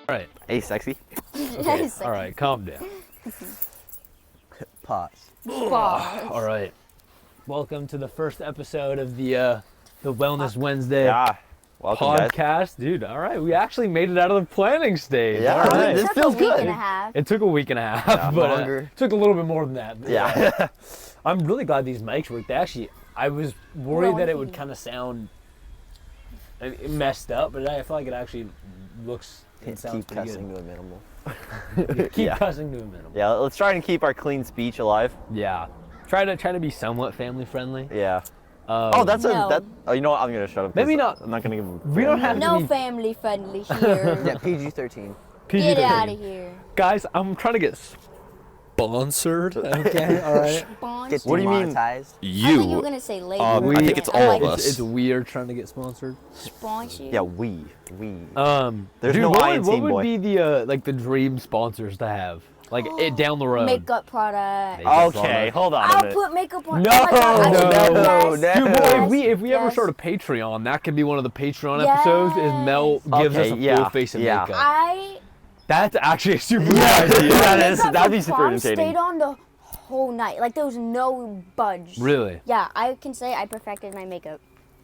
All right. Hey, sexy. Okay. All right. Calm down. Pause. All right. Welcome to the first episode of the Wellness Wednesday Yeah. Welcome, guys. podcast, dude. All right, we actually made it out of the planning stage. Yeah. All right. This feels good. It took a week and a half, Yeah, but longer. it took a little bit more than that. Yeah. I'm really glad these mics work. They actually, I was worried that it would kind of sound messed up, but I feel like it actually looks. It sounds Keep pretty cussing to a minimal. good. Keep Yeah. cussing to a minimum. Yeah. Let's try and keep our clean speech alive. Yeah. Try to be somewhat family friendly. Yeah. Oh, That's No. Oh, you know what? I'm gonna shut up. Maybe 'cause not. I'm not gonna give. We don't have to No be family friendly here. Yeah, PG-13. Get PG-13. out of here. Guys, I'm trying to get sponsored. Okay, all right. Get What do you mean? demonetized. I thought you were gonna say label. I think it's all of us. It's weird trying to get sponsored. Sponsor. Yeah, we. There's no what I in would, what Team would Boy. be the like the dream sponsors to have? Like it down the road. Makeup product. Makeup Okay, hold on a I'll minute. put makeup on. No, oh my God, I no, should- no, yes, Dude, no. boy, if we ever yes. start a Patreon, that could be one of the Patreon episodes. Is Mel gives Okay, us a yeah, full face of yeah. makeup. That's actually a super good idea. That'd be super prom entertaining. Stayed on the whole night. Like there was no budge. Really? Yeah, I can say I perfected my makeup.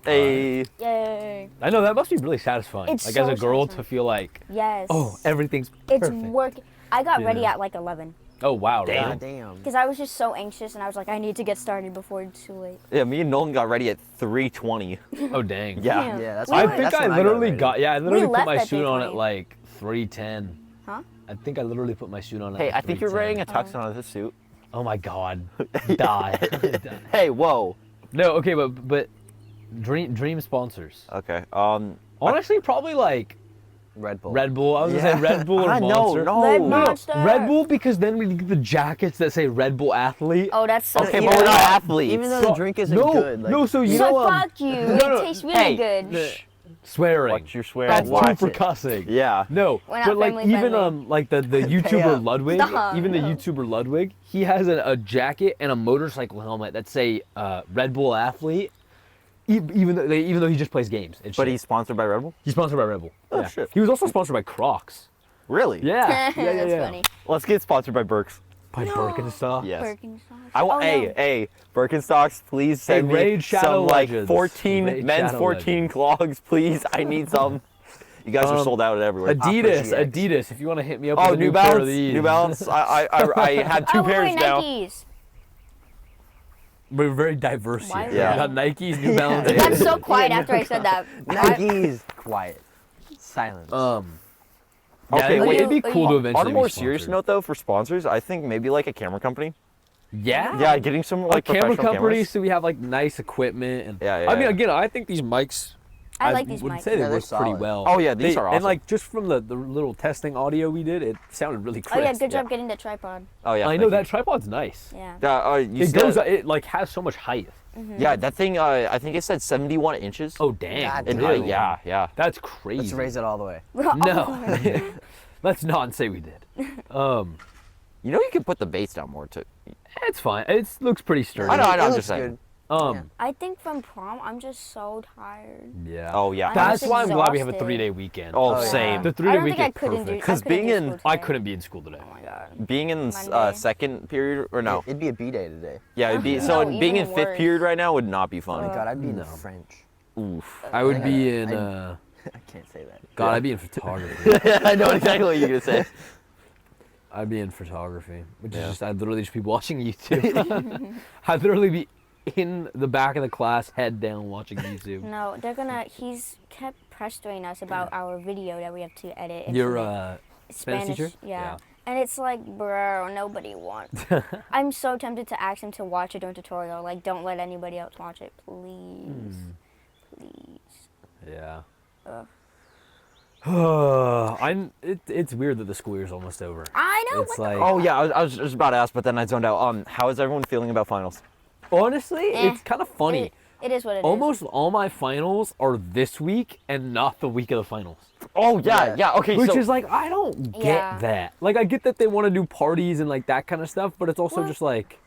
Hey. Yay. I know that must be really satisfying. It's like so as a girl satisfying. to feel like, Yes. oh, everything's It's perfect. working. I got ready Yeah. at like 11 Oh wow, Damn. really? Damn. because I was just so anxious and I was like, I need to get started before it's too late. Yeah, me and Nolan got ready at 3:20. Oh dang. Yeah. Damn. Yeah, that's We I what were- think that's I when literally ready. got I literally put left my at suit on 3:20. at like 3:10. Huh? I think I literally put my suit on at Hey, like I think you're 3:10. wearing a tux on this suit. Oh my god. Die. Die. Hey, whoa. No, okay, but dream sponsors. Okay. Honestly, probably like Red Bull. Red Bull. I was gonna say Red Bull or No, Monster. no. Red No, Monster. Red Bull because then we get the jackets that say Red Bull athlete. Oh, that's so Okay, good. but we're not athletes. Even though the drink isn't no, good. Like, no. So you So know, fuck you. no, It no, tastes really hey, good. swearing. Watch your swear. That's Watch two for it. cussing. Yeah. No, We're not but like family even friendly. like the YouTuber up. Ludwig, Stop, even the no. YouTuber Ludwig, he has a jacket and a motorcycle helmet that say Red Bull athlete. Even though he just plays games. And But shit. he's sponsored by Red Bull? He's sponsored by Red Bull. Oh, Yeah. shit. He was also sponsored by Crocs. Really? Yeah. yeah, That's yeah. funny. Let's get sponsored by Burks. By Birkenstock. Yes. Birkenstocks. I want, Oh, no. hey, Birkenstocks, please send me Raid Shadow some like Legends. 14 Raid men's Shadow 14 Legends. clogs, please. I need some. You guys are sold out everywhere. Adidas. If you want to hit me up with Oh, a New new pair of Balance. these. New Balance. I had two Oh, pairs wait, now. Nikes. We're very diverse Why here. are Yeah. We got Nikes, New Balance. That's so quiet after I said that. Nikes. Quiet. Silence. Yeah, Okay, it'd, wait. it'd be cool to eventually On a more be serious sponsored. note, though, for sponsors, I think maybe like a camera company. Yeah. Yeah, getting some like Like camera professional companies, cameras. so we have like nice equipment. And Yeah, I mean, yeah. again, I think these mics. I like these would mics. say they Yeah, they're work pretty solid. well. Oh, yeah, these are And awesome. like just from the little testing audio we did, it sounded really Oh crisp. yeah, good job Yeah. getting the tripod. Oh yeah, I thank know you. that tripod's nice. Yeah. Yeah, you It said- goes. It like has so much height. Yeah, that thing. I think it said 71 inches. Oh dang! God in damn. height. Yeah, yeah. That's crazy. Let's raise it all the way. No, let's not say we did. You know, you can put the base down more too. It's fine. It looks pretty sturdy. I know. It I'm looks just saying. good. I think from prom, I'm just so tired. Yeah. Oh yeah. I'm That's just why I'm glad we have a exhausted. 3-day weekend. Oh, yeah. same. The I 3-day don't think I weekend couldn't do. perfect. 'Cause being in- I couldn't be in school today. Oh my god. Being in Monday. second period or no? It'd be a B day today. Yeah, it'd be No, so being in even fifth worse. period right now would not be Oh fun. my god, I'd be in No. French. Oof. I would be in. I can't say that. God, Yeah. I'd be in photography. I know exactly what you're gonna say. I'd be in photography, which Yeah. is just I'd literally just be watching YouTube. I'd literally be in the back of the class, head down, watching YouTube. No, they're gonna. He's kept pestering us about our video that we have to edit. It's Your in Spanish teacher? Yeah. And it's like, bro, nobody wants. I'm so tempted to ask him to watch it during tutorial. Like, don't let anybody else watch it, please. Please. Yeah. Ugh. It's weird that the school year's almost over. I know. It's what the like Oh yeah, I was just about to ask, but then I zoned out. How is everyone feeling about finals? honestly, Eh. it's kind of funny. It is what it is. Almost all my finals are this week and not the week of the finals. Oh yeah, yeah. Okay, Which so is like, I don't get Yeah. that. Like, I get that they want to do parties and like that kind of stuff, but it's also Well, just like,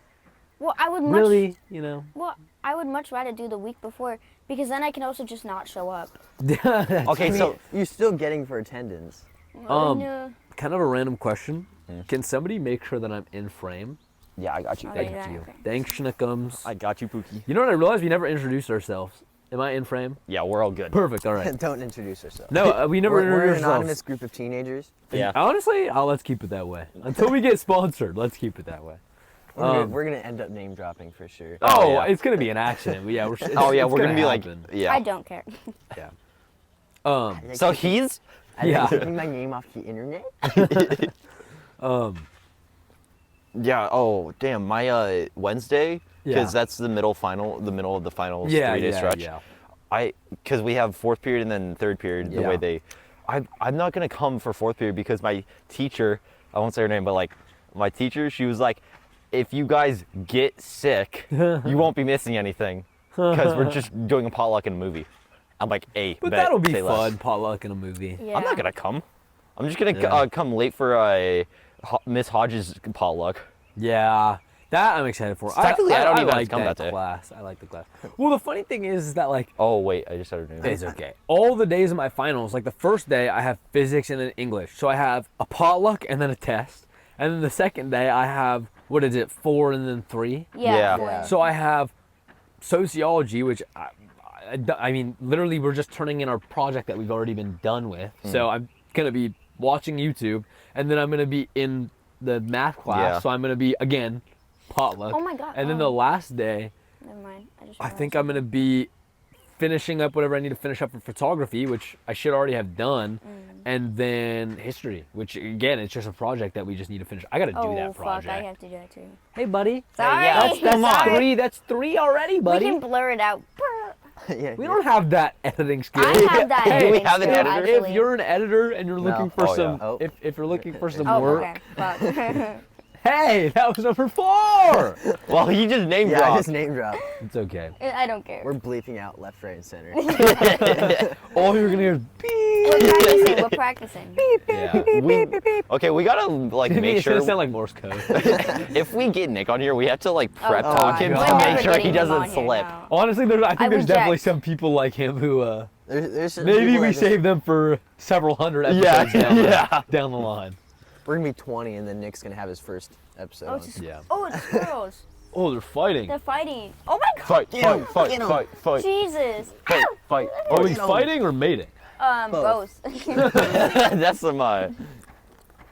Well, I would much. really, you know? Well, I would much rather do the week before because then I can also just not show up. okay, so You're still getting for attendance. No. Kind of a random question. Can somebody make sure that I'm in frame? Yeah, I got you. Oh, Thank yeah, you. okay. Thanks, Schnickums. I got you, Pookie. You know what I realized? We never introduced ourselves. Am I in frame? Yeah, we're all good. Perfect. All right. Don't introduce yourself. No, we never We're an introduced anonymous ourselves. group of teenagers. Yeah. Honestly, let's keep it that way. Until we get sponsored, let's keep it that way. We're gonna end up name dropping for sure. Oh, yeah. It's gonna be an accident. Yeah, we're. Oh yeah, it's we're gonna be like, happen. yeah. I don't care. Yeah. So he's Yeah. Taking my name off the internet. yeah. Oh damn, my Wednesday because Yeah. that's the middle of the finals Yeah, 3-day yeah, stretch. yeah. Because we have fourth period and then third period. The Yeah. way they, I'm not gonna come for fourth period because my teacher, I won't say her name, but like my teacher, she was like, if you guys get sick, you won't be missing anything because we're just doing a potluck in a movie. I'm like, hey, But bet, that'll be say fun. less. Potluck in a movie. Yeah. I'm not gonna come. I'm just gonna Yeah. come late for Miss Hodges' potluck. Yeah. That I'm excited for. Technically, I don't even have to like come that day. class. I like the class. Well, the funny thing is that like Oh wait, I just said her name. it's okay. All the days of my finals, like the first day I have physics and then English. So I have a potluck and then a test. And then the second day I have, what is it, 4 and then 3? Yeah. Yeah. So I have sociology, which I mean, literally we're just turning in our project that we've already been done with. So I'm going to be watching YouTube and then I'm going to be in the math class. Yeah. So I'm going to be, again, potluck. Oh my God, And then oh. the last day, Never mind. I think I'm going to be finishing up whatever I need to finish up for photography, which I should already have done, and then history, which again, it's just a project that we just need to finish. I got to do Oh that fuck! project. I have to do that too. Hey, buddy. Sorry. yeah, that's Three. That's 3 already, We buddy. can blur it out. Yeah. We don't have that editing skill. I have that. Do we editing have an skill, editor? If actually. you're an editor and you're looking for Oh, some, yeah. Oh. if you're looking for some Oh, work, okay. Fuck. hey, that was number 4. Well, he just named Yeah, I dropped. just name drop. It's okay. I don't care. We're bleeping out left, right, and center. All you're gonna hear is beep. We're practicing. Yeah. Okay, we gotta like Maybe make it's gonna sure. sound like Morse code. If we get Nick on here, we have to like prep Oh, talk him God. to We're make never sure he getting him doesn't on here, slip. no. Honestly, I think I there's definitely reject. some people like him who There's some maybe people we that just- save them for several hundred Yeah, episodes yeah. down the line. We're gonna be 20, and then Nick's gonna have his first episode. Oh, on. it's, Yeah. oh, it's squirrels. Oh, they're fighting. They're fighting. Oh my God. Fight, Get him, fight, get him. fight, fight, Jesus. fight, fight. Are we Get 'em. fighting or mating? Both. That's some.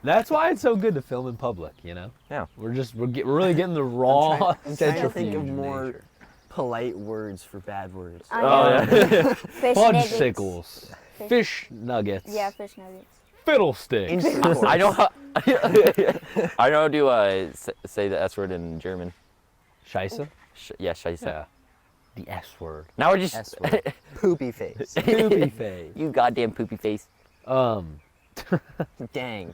That's why it's so good to film in public, you know? Yeah. We're really getting the raw I'm trying to centrifuge think of more nature. polite words for bad words. I Oh, know. yeah. Fish Fudge nuggets. sickles. Fish nuggets. Yeah, fish nuggets. Fiddlesticks. Intercourse. I don't. I know how to say the S word in German. Scheisse? Yeah, Scheiße. Yeah. The S word. Now we're just. S word. Poopy face. Poopy face. You goddamn poopy face. Dang.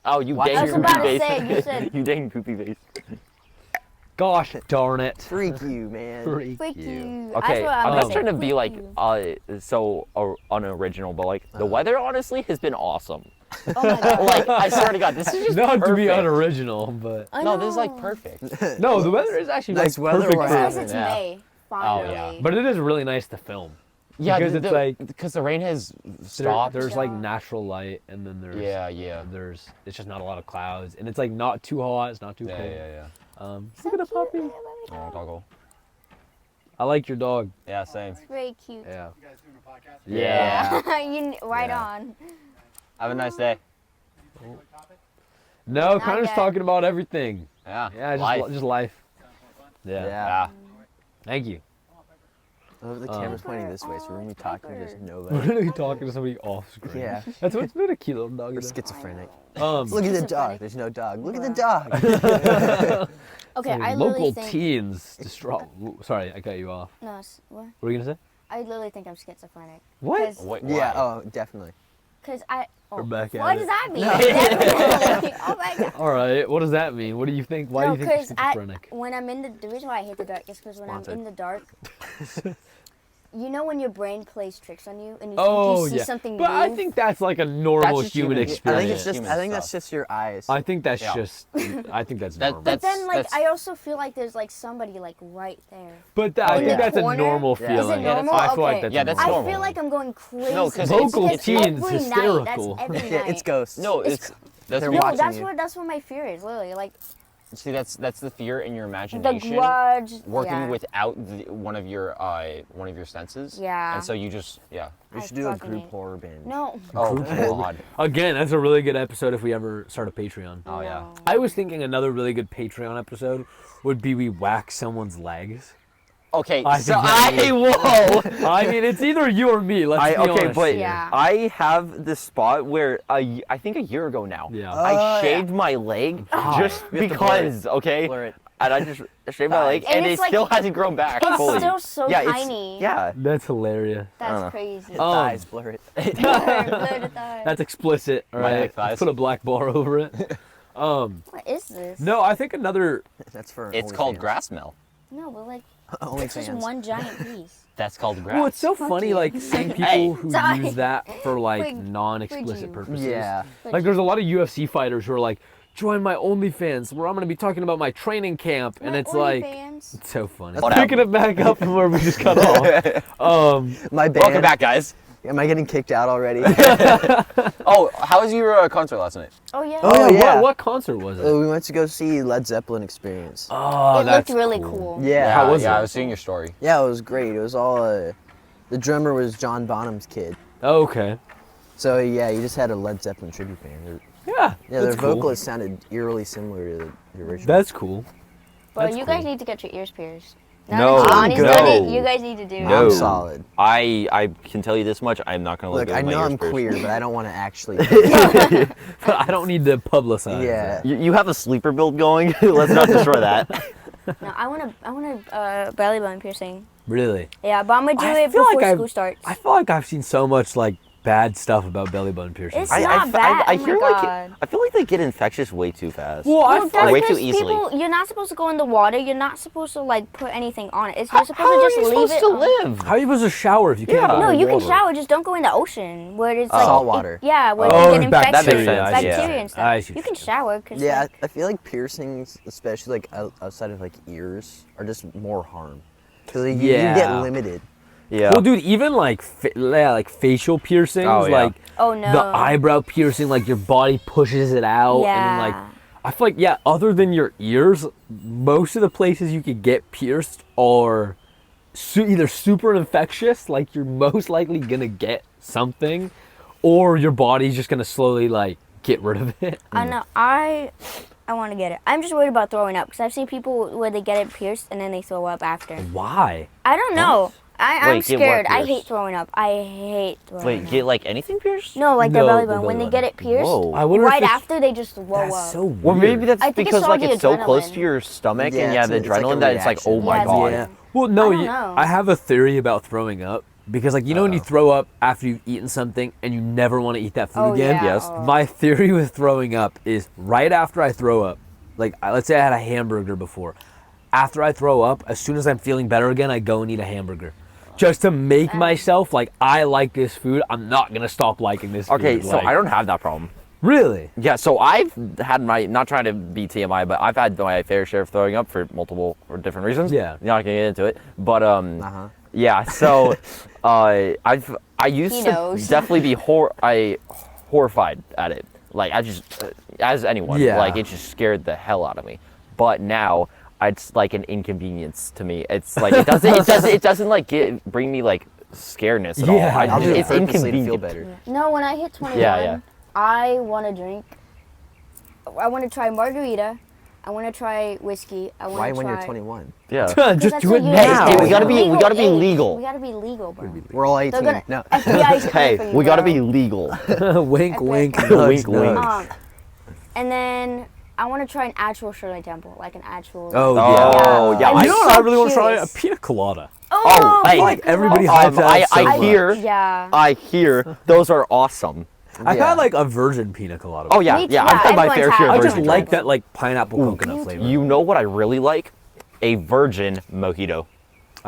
Oh, you Watch dang I was poopy about to face. say, you said- you dang poopy face. Gosh darn it. Freak you, man. Freak you. Okay, That's what I'm gonna not say. trying to be Freak like you. so unoriginal, but like the weather honestly has been awesome. Oh my God. Like I swear to God, this is just Not to be perfect. unoriginal, but I No, this is like know. perfect. no, the weather is actually Nice like weather perfect. we're for- It says having. it's Yeah. May. Finally. yeah. But it is really nice to film. Yeah, Because it's like because the rain has there- stopped. there's like Yeah. natural light, and then there's Yeah. it's just not a lot of clouds, and it's like not too hot, it's not too cold. Yeah. Look at the puppy. Oh, doggo. I like your dog. Yeah, same. It's very cute. Yeah. Yeah. Right Yeah. on. Have a nice day. No, Not kind of just yet. talking about everything. Yeah. Yeah, Life. just life. Yeah. Yeah. Thank you. Oh, the camera's pointing this way, so we're gonna be talking to just We're nobody. gonna be talking to somebody off screen. Yeah. That's what's been a cute little dog. We're is. schizophrenic. Um, Look at the dog. There's no dog. Look at the dog. Okay, so I local literally think. teens distraught. Sorry, I cut you off. No, what? What were you gonna say? I literally think I'm schizophrenic. What? Wait, Yeah. why? Oh, definitely. Cause I. Oh, We're back at what it. does that mean? Definitely. Oh my God. All right. What does that mean? What do you think? Why No, do you think 'cause you're schizophrenic? when I'm in the reason why I hate the dark is because when Sponsored. I'm in the dark, you know when your brain plays tricks on you and you Oh, think you see yeah. something But I move? think that's like a normal just human human- experience. I think it's just. Human I think stuff. that's just your eyes. I think that's Yeah. just. I think that's That- normal. But then, like, that's- I also feel like there's like somebody like right there. But I in think the that's a corner? normal Yeah. feeling. Is it normal? I feel like Okay. that's Yeah, that's normal. I normal. feel like I'm going crazy. No, 'cause Vocal because teens, every hysterical. Night, that's every Yeah, night. it's ghosts. No, it's that's They're No, watching that's you. what my fear is. Literally, like see that's the fear in your the imagination grudge. working yeah. without one of your senses. Yeah. And so you just yeah. We I should do a fucking group hate- horror binge. No. Oh God. Again, that's a really good episode if we ever start a Patreon. Oh yeah. No. I was thinking another really good Patreon episode would be we whack someone's legs. Okay, I so think that whoa. I mean, it's either you or me. Let's be Okay, honest but here. Yeah. I have this spot where I think a year ago now, Yeah. I Oh, shaved my leg just We have to blur it. because, okay? Blur it. And I just shaved my leg, And and it it's like- still hasn't grown back It's fully. still so yeah, tiny. Yeah. That's hilarious. That's crazy. The Oh. thighs, blur it. Blur the thighs. That's explicit. All My right, neck thighs. let's put a black bar over it. What is this? No, I think another. That's for. It's called grass mill. No, but like Only it's just fans. one giant piece. That's called grass. Well, it's so Fuck funny, you. like seeing people Hey. who Die. use that for like Would- non-explicit would you? purposes. Yeah. Like there's a lot of UFC fighters who are like, join my OnlyFans where I'm gonna be talking about my training camp, and My it's like, OnlyFans. it's so funny. Whatever. Picking it back up from where we just cut off. My band. Welcome back, guys. Am I getting kicked out already? Oh, how was your concert last night? Oh yeah. Oh, yeah. yeah. What concert was it? We went to go see Led Zeppelin Experience. Oh, it that's looked really cool. cool. Yeah. How was yeah, it? I was seeing your story. Yeah, it was great. It was all. The drummer was John Bonham's kid. Oh, okay. So yeah, you just had a Led Zeppelin tribute band. Yeah. Yeah, their that's cool. vocalist sounded eerily similar to the original. That's cool. But That's you cool. guys need to get your ears pierced. No, that Johnny's I'm done it, good. you guys need to do No. I'm it. solid. I can tell you this much. I'm not gonna Look, let I go of my know ears I'm pierced. queer, but I don't want to actually. But I don't need to publicize. Yeah. it. You have a sleeper build going. Let's not destroy that. No, I want a belly button piercing. Really. Yeah, but I'm gonna do I it feel before like school starts. I feel like I've seen so much like bad stuff about belly button piercings. It's not bad. I Oh my hear God. I feel like they get infectious way too fast. Well, I Well, feel that's way too because easily. people, you're not supposed to go in the water. You're not supposed to like put anything on it. You're supposed How to are just you leave supposed it. to on- live? How are you supposed to shower if you can't? Yeah. go No, in you can water? shower. Just don't go in the ocean where it's like Salt water. Yeah, where Oh, you get back- that infections, makes sense, I see. bacteria and I stuff. see You what can you're shower because Yeah, I feel like piercings, especially like outside of like ears, are just more harm. Because you get Yeah. limited. Yeah. Well, dude, even like like facial piercings, Oh, yeah. like Oh no. the eyebrow piercing, like your body pushes it out, and then, like Yeah. I feel like other than your ears, most of the places you could get pierced are either super infectious, like you're most likely gonna get something, or your body's just gonna slowly like get rid of it. I know. I want to get it. I'm just worried about throwing up because I've seen people where they get it pierced and then they throw up after. Why? I don't know. I'm Wait, get what scared. I hate pierced? throwing up. I hate throwing Wait, up. get like anything pierced? No, like their No, belly the button. When belly they get it pierced, Whoa. I wonder if right it's- after they just throw That's up. so weird. Or maybe that's I think it's because all like the it's so close adrenaline. to your stomach Yeah, and you have the it's like a adrenaline that it's like, oh reaction. my Yeah, it's god. weird. Well, no, I don't know. I have a theory about throwing up because, like, you know, when you throw up after you've eaten something and you never want to eat that food Oh, again. yeah. Yes. Oh. My theory with throwing up is right after I throw up, like, let's say I had a hamburger before. After I throw up, as soon as I'm feeling better again, I go and eat a hamburger. Just to make myself like, I like this food. I'm not gonna stop liking this food. Okay, so like- I don't have that problem. really. Yeah, so I've had my, not trying to be TMI, but I've had my fair share of throwing up for multiple or different reasons. Yeah. Not gonna get into it, but Uh-huh. yeah. So, I used He to knows. definitely be horrified at it. Like I just, as anyone, Yeah. like it just scared the hell out of me. But now it's like an inconvenience to me. It's like it doesn't like bring me like scaredness at Yeah, all. I'll do it It's purposely to inconvenient. feel better. No, when I hit 21, Yeah. I want to drink. I want to try margarita. I want to try whiskey. I want Why to when try. you're 21? Yeah. Just do it you now. Hey, we gotta be Legal legal. age. We gotta be legal, bro. We're all 18. They're gonna. No. FBI's coming Hey, for you, we gotta bro. be legal. wink, wink, Wink, nudge, wink. nudge. And then I want to try an actual Shirley Temple, like an actual. Oh, Oh, yeah. yeah. I'm You know what so I really want to try? A curious. pina colada. Oh, hey, Like everybody hypes that I, up so I much. hear, Yeah. I hear those are awesome. I've Yeah. had like a virgin pina colada. Oh yeah, Me too, yeah. yeah, I've had my everyone's fair had share it. of I just virgin like drinks. that like pineapple coconut flavor. You know what I really like? A virgin mojito.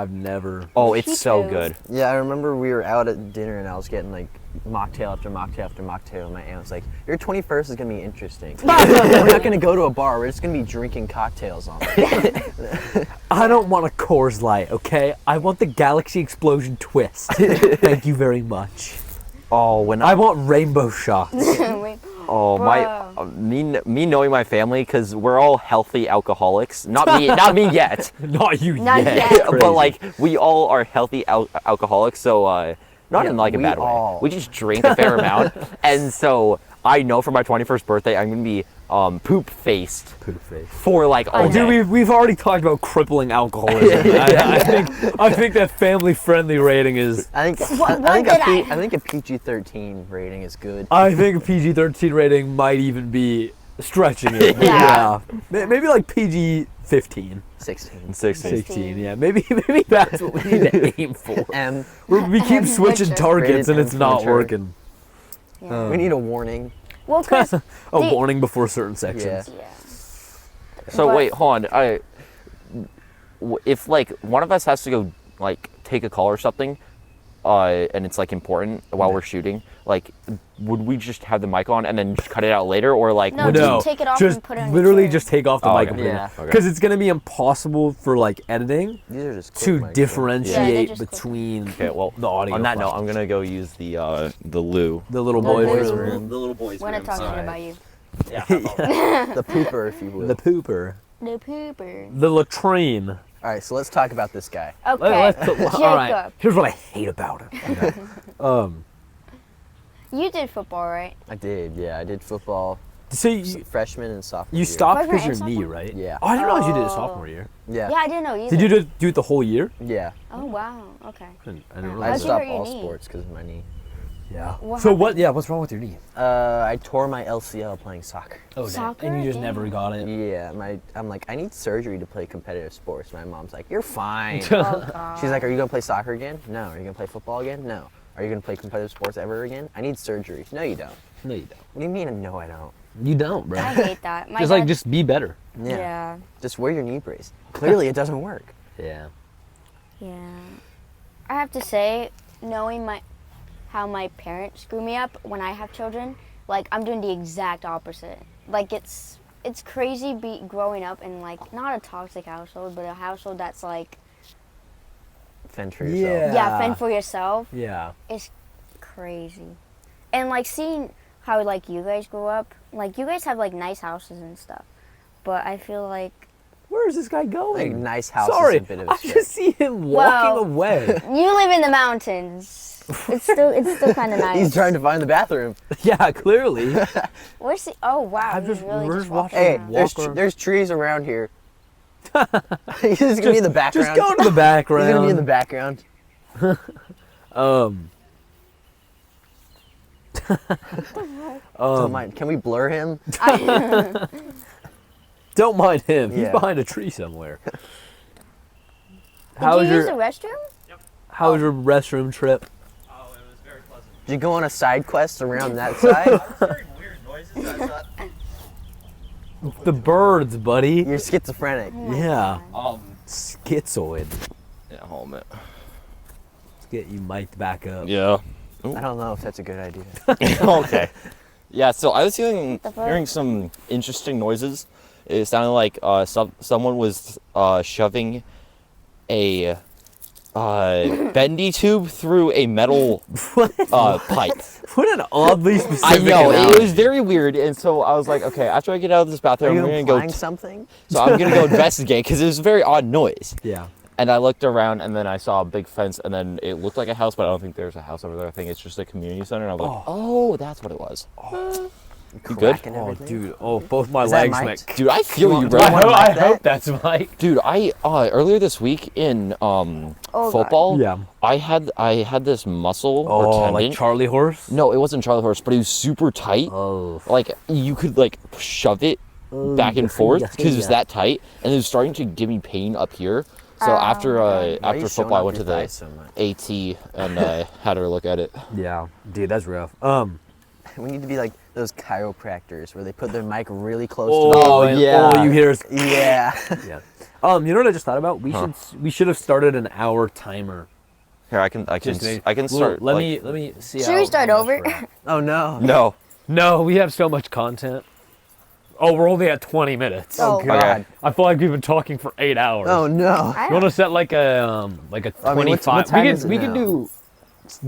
I've never. Oh, it's so Cheetos. good. Yeah, I remember we were out at dinner and I was getting like mocktail after mocktail after mocktail. And my aunt was like, "Your 21st is gonna be interesting. We're not gonna go to a bar. We're just gonna be drinking cocktails on it." I don't want a Coors Light, okay? I want the Galaxy Explosion twist. Thank you very much. Oh, when I want rainbow shots. Wait. Oh my! Bro. Me knowing my family, because we're all healthy alcoholics. Not me, not me yet. Not you Not yet. yet. Crazy. But like we all are healthy alcoholics, so not Yeah, in like a we bad all. way. We just drink a fair amount, and so I know for my 21st birthday I'm gonna be poop faced Poop face. for like all Okay. day. Dude, we've already talked about crippling alcoholism. I think that family friendly rating is. I think What I think did I think a PG-13 rating is good. I think a PG-13 rating might even be stretching it. Yeah. Maybe like PG-15. 16. 16, yeah. Maybe that's what we need to aim for. M. We keep switching Mature. targets and it's not Mature. working. Yeah. We need a warning. Well, Chris. A The- warning before certain sections. Yeah. Yeah. So But- wait, hold on. If like one of us has to go like take a call or something, and it's like important while we're shooting, like would we just have the mic on and then just cut it out later, or like No, would just No, take it off just and put it on your literally phone. just take off the Oh, mic okay. Yeah. because it's gonna be impossible for like editing These are just to quick mics, differentiate just quick. between Okay, well, the audio. on that note, files. I'm gonna go use the loo. The little The boys' boys' room. room. The little boys' We're gonna room. talk shit Sorry. about you. Yeah. The pooper, if you will. The pooper. The pooper. The latrine. All right, so let's talk about this guy. Okay. All right. Jacob. Here's what I hate about it. You did football, right? I did, yeah. I did football, So you, freshman and sophomore you year. stopped Freshman because your and knee, sophomore? right? Yeah. Oh, I didn't realize you did it Oh. sophomore year. Yeah. Yeah, I didn't know either. Did you do it the whole year? Yeah. Oh wow. Okay. I didn't I How'd realize you that. stopped hurt your all knee? sports because of my knee. Yeah. What So what? happened? Yeah. What's wrong with your knee? I tore my LCL playing soccer. Oh, Soccer? and you just Damn. never got it. Yeah, I'm like, I need surgery to play competitive sports. My mom's like, you're fine. Oh god. She's like, are you gonna play soccer again? No. Are you gonna play football again? No. Are you gonna play competitive sports ever again? I need surgery. No, you don't. No, you don't. What do you mean? No, I don't. You don't, bro. I hate that. My Just like dad- just be better. Yeah. Yeah. Just wear your knee brace. Clearly, it doesn't work. Yeah. Yeah. I have to say, knowing how my parents screw me up when I have children, like I'm doing the exact opposite. Like it's crazy growing up in like not a toxic household, but a household that's like Fend for yourself. Yeah. yeah, fend for yourself. Yeah. It's crazy. And like seeing how like you guys grew up, like you guys have like nice houses and stuff. But I feel like Where is this guy Like, going? nice house Sorry, is a bit of a I stretch. just see him walking Well- away. you live in the mountains. It's still kind of nice. He's trying to find the bathroom. Yeah, clearly. Where's the? Oh wow, I'm he's just- really we're just just walking watching Hey, him around. walk. there's trees around here. He's just gonna be in the background. Just go to the background. He's gonna be in the background. Don't mind. Can we blur him? Don't mind him. He's Yeah. behind a tree somewhere. Did you use the restroom? How was your restroom trip? Oh, it was very pleasant. Did you go on a side quest around that side? Very weird noises. I thought, The birds, buddy. You're schizophrenic. Yeah. um, Schizoid. Yeah, hold on a Let's get you mic'd back up. minute. Yeah. I don't know if that's a good idea. Okay. Yeah, so I was hearing The fuck? hearing some interesting noises. It sounded like someone was shoving a bendy tube through a metal pipe. What an oddly I specific know, it analogy. was very weird, and so I was like, okay, after I get out of this Are bathroom, you I'm gonna go. implying something? So I'm gonna go investigate because it was a very odd noise. Yeah. And I looked around, and then I saw a big fence, and then it looked like a house, but I don't think there's a house over there. I think it's just a community center. And I was like, oh, that's what it was. You good? Cracking Oh, everything? dude. Oh, both my Is that legs, mic'd? Mick. Dude, I feel you, bro. I hope- I hope that's Mike. Dude, I earlier this week in God. football, Yeah. I had this muscle or Oh, tendon. like Charlie horse? No, it wasn't Charlie horse, but it was super tight. Oh. Like you could like shove it back and forth because it was that tight, and it was starting to give me pain up here. So after Why are you after showing football, I off went to your the thighs so much? AT and had her look at it. Yeah. Dude, that's rough. We need to be like those chiropractors where they put their mic really close Oh, to and yeah. all you hear is the Yeah. yeah. You know what I just thought about? We should have started an hour timer. Here, I can Well, start. Let like- me see. Should we start how much over? we're at. Oh no. No. No, we have so much content. Oh, we're only at 20 minutes. Oh. God. Okay. I feel like we've been talking for 8 hours. Oh no. I You want to set like a 25? I mean, what time is it we now? could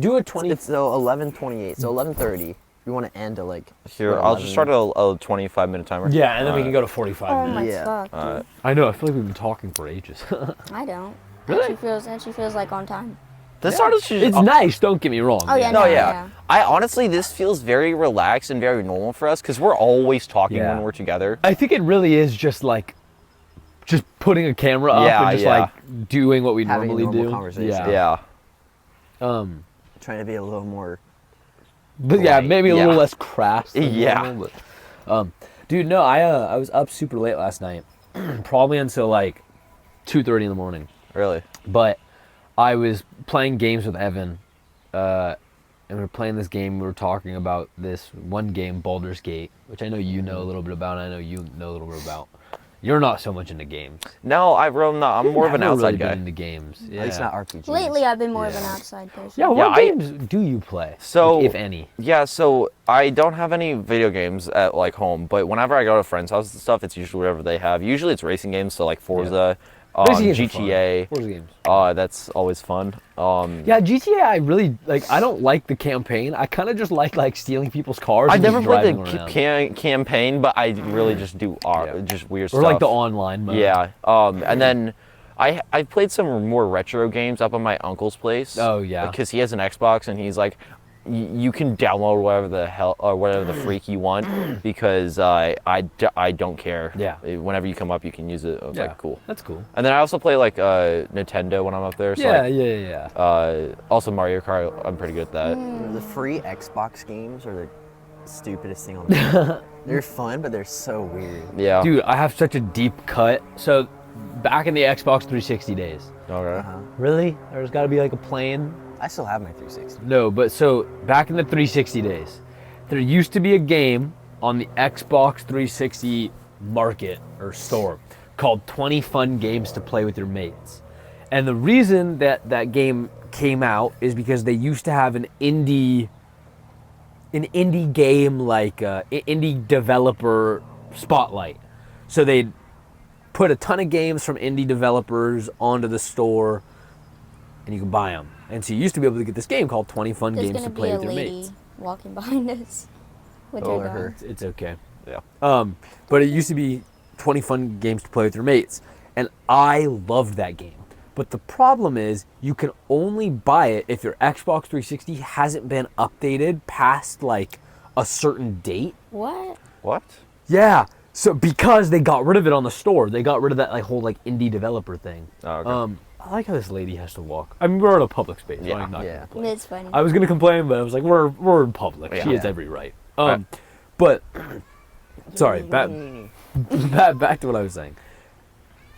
do a 20. It's 11:28, so 11:30. We want to end at like. Here, what, I'll just 11? start a 25-minute timer. Yeah, and then we can go to 45 Oh minutes. my Yeah. fuck. dude. Alright. I know. I feel like we've been talking for ages. I don't. Really? Actually feels like on time. This honestly, It's nice. Don't get me wrong. Oh, yeah, No, No, yeah. yeah. I honestly, this feels very relaxed and very normal for us because we're always talking Yeah. when we're together. I think it really is just putting a camera up Yeah, and just yeah. like doing what we Having a normally normal do. conversation. Yeah. Trying to be a little more. But yeah, Right, maybe a little yeah. less crass. Than Yeah. normal, but, dude, no, I was up super late last night, probably until like 2:30 in the morning. Really. But I was playing games with Evan, and we were playing this game. We were talking about this one game, Baldur's Gate, which I know you know a little bit about. And I know you know a little bit about. You're not so much into games. No, I'm more of an Never outside really guy. been into games. Yeah. At least not RPGs. Lately, I've been more of an outside person. Yeah, what Yeah, I- games do you play? So- Like, if any. Yeah, so I don't have any video games at like home, but whenever I go to friends' houses and stuff, it's usually whatever they have. Usually it's racing games, so like Forza, Racing games are fun. GTA. Forza games. That's always fun. Yeah, GTA. I really like. I don't like the campaign. I kind of just like stealing people's cars. I and never just played driving the around. campaigin, but I really just do just weird Or stuff. like the online mode. Yeah. And then I played some more retro games up at my uncle's place. Oh, yeah. Because he has an Xbox and he's like, you can download whatever the hell or whatever the freak you want because I don't care. Yeah. Whenever you come up, you can use it. I was Yeah, like, cool. That's cool. And then I also play like Nintendo when I'm up there. So Yeah, like, yeah. also Mario Kart, I'm pretty good at that. The free Xbox games are the stupidest thing on the planet. They're fun, but they're so weird. Yeah. Dude, I have such a deep cut. So, back in the Xbox 360 days. Okay. Really? There's got to be like a plane. I still have my 360. No, but so back in the 360 days, there used to be a game on the Xbox 360 market or store called 20 Fun Games to Play with Your Mates. And the reason that that game came out is because they used to have an indie game like indie developer spotlight. So they'd put a ton of games from indie developers onto the store and you could buy them. And so you used to be able to get this game called 20 Fun There's Games gonna to be Play a with Your lady Mates. walking behind us with Oh, her or dog. her. It's okay. Yeah. But it used to be 20 Fun Games to Play with Your Mates. And I loved that game. But the problem is you can only buy it if your Xbox 360 hasn't been updated past like a certain date. What? What? Yeah. So because they got rid of it on the store, they got rid of that like whole like indie developer thing. Oh, okay. I like how this lady has to walk. I mean, we're in a public space. So Yeah. I'm not Yeah. gonna complain. It's funny. I was gonna complain, but I was like, we're in public. Yeah. She has Yeah. every right. Right. But sorry, back to what I was saying.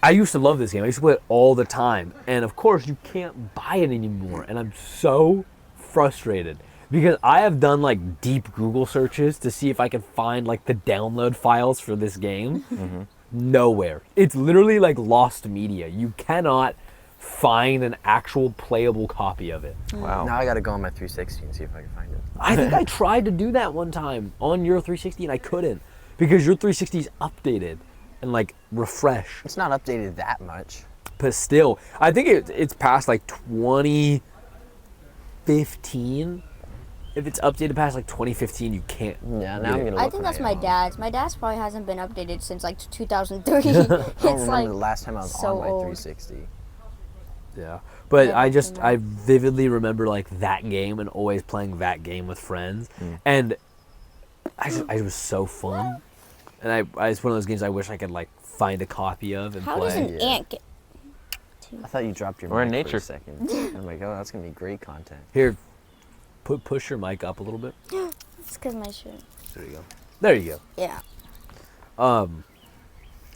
I used to love this game. I used to play it all the time, and of course, you can't buy it anymore. And I'm so frustrated because I have done like deep Google searches to see if I can find like the download files for this game. Nowhere. It's literally like lost media. You cannot find an actual playable copy of it. Wow. Now I gotta go on my 360 and see if I can find it. I think I tried to do that one time on your 360 and I couldn't because your 360 is updated and like refreshed. It's not updated that much. But still, I think it's past like 2015. If it's updated past like 2015, you can't. Yeah, now I'm gonna look. I think when that's get my home. dad's. My dad's probably hasn't been updated since like 2003. I don't It's remember like the last time I was so on my old. 360. Yeah. But Yeah, I vividly remember like that game and always playing that game with friends. And I was so fun. And it's one of those games I wish I could like find a copy of and How play. does an Yeah. ant get? I thought you dropped your We're in mic for nature. a second. I'm like, oh, that's gonna be great content. Here, push your mic up a little bit. It's because my shirt. There you go. There you Yeah. go.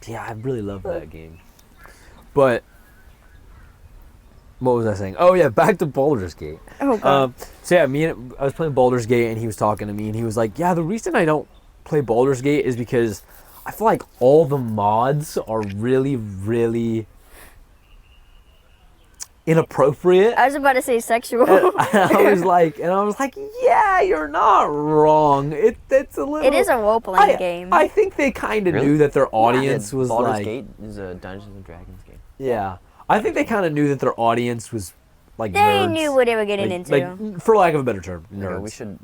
Yeah, I really love that game. But what was I saying? Oh yeah, back to Baldur's Gate. Oh god. So yeah, I was playing Baldur's Gate and he was talking to me and he was like, "Yeah, the reason I don't play Baldur's Gate is because I feel like all the mods are really, really inappropriate. I was about to say sexual. I was like, yeah, you're not wrong. It's a little. It is a role playing game. I think they kind of Really? knew that their audience was Baldur's like, Gate is a Dungeons and Dragons game. yeah. I think they kind of knew that their audience was like they nerds. knew what they were getting like, into. like, for lack of a better term, You know, nerds. we should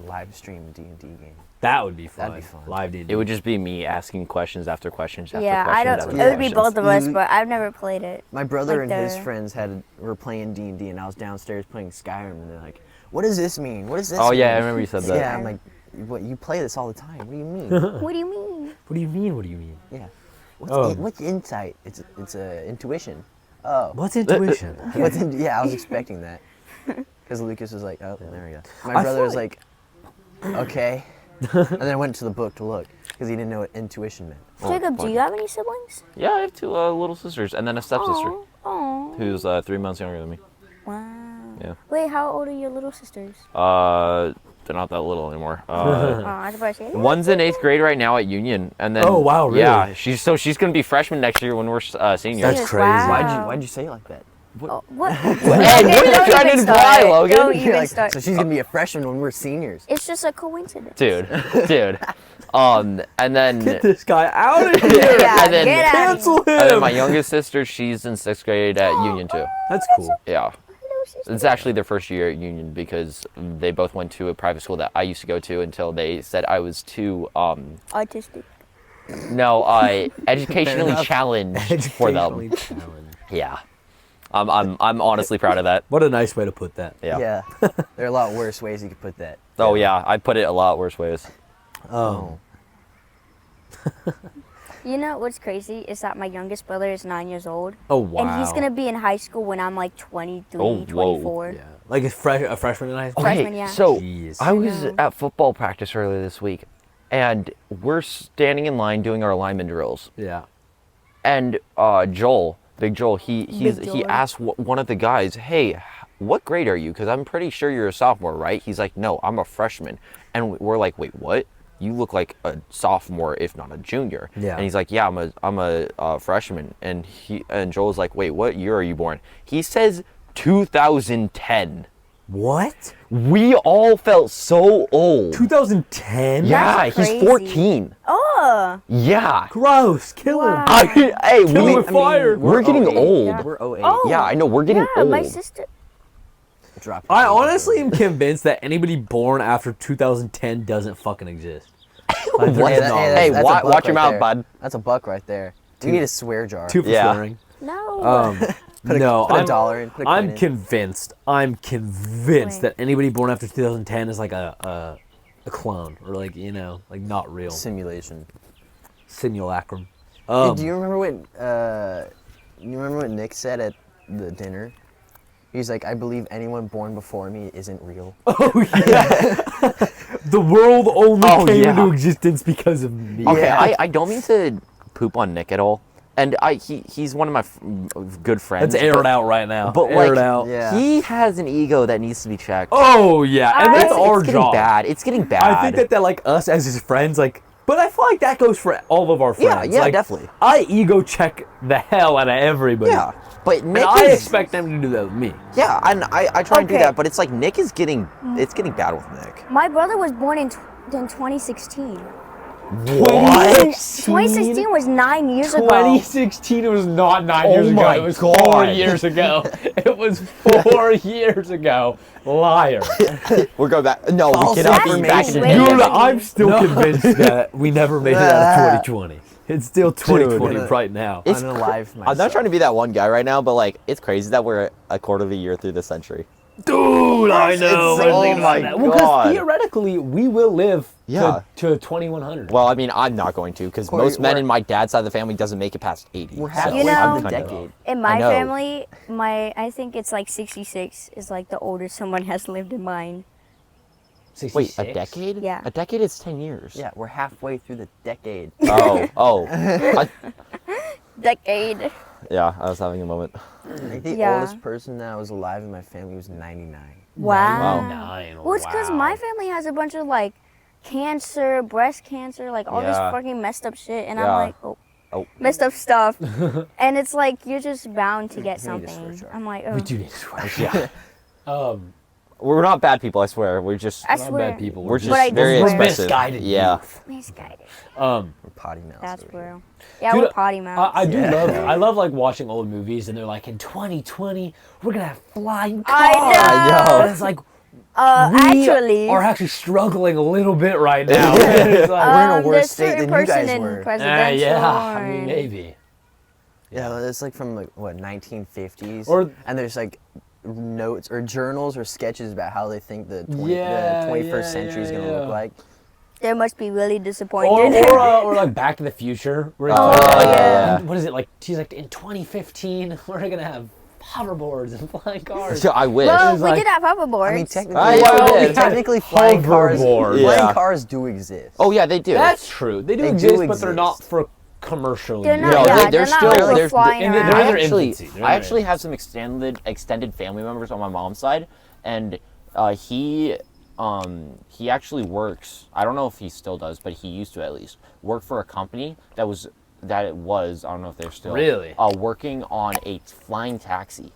live stream a D&D game. That would be fun. That'd be fun. Live D&D. It would just be me asking questions after questions after Yeah, questions I don't. after It would be questions. both of us, Mhm. but I've never played it. My brother Like and his the- friends were playing D&D, and I was downstairs playing Skyrim, and they're like, "What does this mean? What does this?" Oh mean? yeah, I remember you said that. Yeah, I'm like, "What? You play this all the time? What do you mean?" What do you mean? What do you mean? What do you mean? Yeah. Oh. What's insight? It's intuition. Oh. What's intuition? Yeah, I was expecting that. Because Lucas was like, "Oh, there we go." My I brother feel was like, "Okay," and then I went to the book to look because he didn't know what intuition meant. Jacob, do fuck. you have any siblings? Yeah, I have two little sisters and then a stepsister Oh. who's 3 months younger than me. Wow. Yeah. Wait, how old are your little sisters? They're not that little anymore. Oh, I was about to say. One's in 8th grade right now at Union, and then Oh, wow, really? Yeah, she's gonna be freshman next year when we're seniors. That's crazy. Wow. Why'd you say it like that? Oh, what? Hey, what are you trying to imply, Logan? Don't You're even like, start. so she's gonna be a freshman when we're seniors. It's just a coincidence. dude. And then Get this guy out of here. Yeah, and then get out of Cancel here. him. and then my youngest sister, she's in 6th grade at Union too. That's cool. Yeah. Hello, sister. It's actually their first year at Union because they both went to a private school that I used to go to until they said I was too Autistic. educationally enough. challenged for them. Educationally challenged. Yeah. I'm honestly proud of that. What a nice way to put that. Yeah. There are a lot worse ways you could put that. Oh yeah, I put it a lot worse ways. Oh. You know what's crazy is that my youngest brother is 9 years old. Oh, wow. And he's gonna be in high school when I'm like 23, Oh, whoa. 24. Yeah. Like a freshman in high school? Freshman, yeah. So Jeez. I was know. at football practice earlier this week, and we're standing in line doing our lineman drills. Yeah. And Joel, Big Joel, he Joel. asked one of the guys, "Hey, what grade are you? Because I'm pretty sure you're a sophomore, right?" He's like, "No, I'm a freshman." And we're like, "Wait, what? You look like a sophomore, if not a junior." Yeah. And he's like, "Yeah, I'm a freshman." And Joel's like, "Wait, what year are you born?" He says 2010. What? We all felt so old. 2010? Yeah, That's he's crazy. 14. Oh. Yeah. Gross. Kill him. Wow. Hey, Kill him with fire. we're getting 08. old. Yeah. We're 08. Oh. Yeah, I know, we're getting Yeah, old. my sister. Drop I honestly am convinced that anybody born after 2010 doesn't fucking exist. Like, What? there's no- Hey, that's a watch buck your right mouth, there. bud. That's a buck right there. You need a swear jar. Two for Yeah. swearing. No. No, put a I'm, dollar in, put a coin I'm in. convinced. I'm convinced Wait. that anybody born after 2010 is like a clone or like like not real Simulation. simulacrum. Hey, do you remember what Nick said at the dinner? He's like, "I believe anyone born before me isn't real." Oh yeah. The world only Oh, came yeah. into existence because of me. Okay, Yeah. I don't mean to poop on Nick at all. And he's one of my good friends. Let's air it out right now. But air like, it out. Yeah. he has an ego that needs to be checked. Oh yeah, and that's It's our it's getting job. bad. It's getting bad. I think that like us as his friends, like, but I feel like that goes for all of our friends. yeah, like, definitely. I ego check the hell out of everybody. Yeah, but And Nick I is. expect them to do that with me. Yeah, and I try and do Okay. that, but it's like Nick is getting. It's getting bad with Nick. My brother was born in 2016. What? 2016 was 9 years ago. 2016 was not 9 Oh years ago. my It was God. 4 years ago. It was 4 years ago. Liar. We're going back. No, False we cannot be information. back in Wait. the Dude, I'm still convinced that we never made it out of 2020. It's still 2020 Dude. right now. It's I'm alive. I'm not trying to be that one guy right now, but like, it's crazy that we're a quarter of a year through the century. Dude, I know. It's- oh my Well, because God. theoretically, we will live Yeah. to 2100. Well, I mean, I'm not going to because Corey, most men we're- in my dad's side of the family doesn't make it past 80. We're so halfway You know- through the I'm kinda- decade. In my I know. family, I think it's like 66 is like the oldest someone has lived in mine. Wait, a decade? Yeah. A decade is 10 years. Yeah, we're halfway through the decade. Oh. Decade. Yeah, I was having a moment. I think the Yeah. oldest person that was alive in my family was 99. Wow. Wow. Nine. Well, it's because my family has a bunch of like cancer, breast cancer, like all this Yeah. fucking messed up shit, and Yeah. I'm like, oh, Oh. messed up stuff, and it's like you're just bound to get We need to something. switch I'm like, We oh, do need to swear. Yeah. Um, We're not bad people, I swear. We're just I not swear. bad people. we're just But I very just swear. expressive. Misguided Yeah. youth. misguided. Um, We're potty mouths. That's over here. real. Yeah, Dude, we're potty mouths. I do Yeah. love. I love like watching old movies, and they're like, in 2020, we're gonna have flying cars. I know. And it's like we actually, are actually struggling a little bit right now. It's like, We're in a worse there's state certain than you person guys in were. presidential. yeah, I mean and- maybe. Yeah, it's like from like what 1950s, Or- and there's like notes or journals or sketches about how they think the, Yeah, the 21st yeah, century is yeah, gonna yeah. look like. They must be really Or, disappointed. or like Back to the Future. Where it's Oh, like, yeah. What is it like? She's like, in 2015, we're gonna have hoverboards and flying cars. I wish. well, It's we like- did have hoverboards. I mean, technically, Ah, yeah, we did. technically flying cars, Hoverboards. flying Yeah. cars do exist. Oh yeah, they do. That's true. They do They do exist, but they're not exist. for commercial They're use. not. No, yeah, they're they're still- not like they're- flying and they're- around. they're- I their actually, infancy. They're I in actually their have some extended family members on my mom's side, and he actually works. I don't know if he still does, but he used to at least work for a company that was. I don't know if they're still Really? working on a flying taxi.